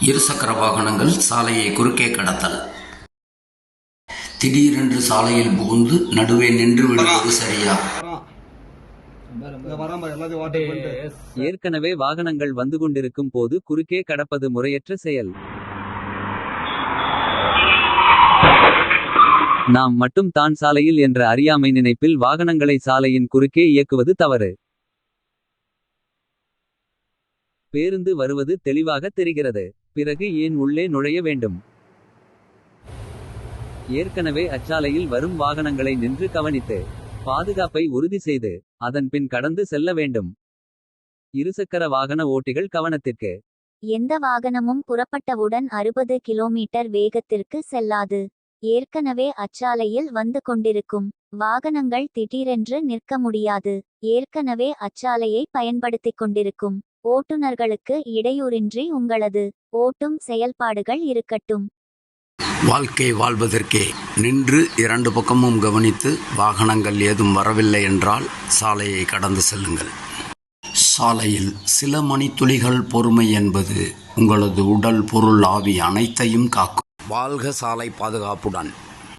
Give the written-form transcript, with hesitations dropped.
இருசக்கர வாகனங்கள் சாலையை குறுக்கே கடத்தல். திடீரென்று சாலையில் புகுந்து நடுவே நின்று விடுவது சரியா? ஏற்கனவே வாகனங்கள் வந்து கொண்டிருக்கும் போது குறுக்கே கடப்பது முறையற்ற செயல். நாம் மட்டும் தான் சாலையில் என்ற அறியாமை நினைப்பில் வாகனங்களை சாலையின் குறுக்கே இயக்குவது தவறு. பேருந்து வருவது தெளிவாக தெரிகிறது. பிறகு ஏன் உள்ளே நுழைய வேண்டும்? ஏற்கனவே அச்சாலையில் வரும் வாகனங்களை நின்று கவனித்து பாதுகாப்பை உறுதி செய்து அதன் பின் கடந்து செல்ல வேண்டும். இருசக்கர வாகன ஓட்டிகள் கவனத்திற்கு. எந்த வாகனமும் புறப்பட்டவுடன் 60 கிலோமீட்டர் வேகத்திற்கு செல்லாது. ஏற்கனவே அச்சாலையில் வந்து கொண்டிருக்கும் வாகனங்கள் திடீரென்று நிற்க முடியாது. ஏற்கனவே அச்சாலையை பயன்படுத்திக் கொண்டிருக்கும் ஓட்டுநர்களுக்கு இடையூறின்றி உங்களது ஓட்டும் செயல்பாடுகள் இருக்கட்டும். வாழ்க்கை வாழ்வதற்கே நின்று இரண்டு பக்கமும் கவனித்து வாகனங்கள் ஏதும் வரவில்லை என்றால் சாலையை கடந்து செல்லுங்கள். சாலையில் சில மணித்துளிகள் பொறுமை என்பது உங்களது உடல், பொருள், ஆவி அனைத்தையும் காக்கும். வாழ்க சாலை பாதுகாப்புடன்.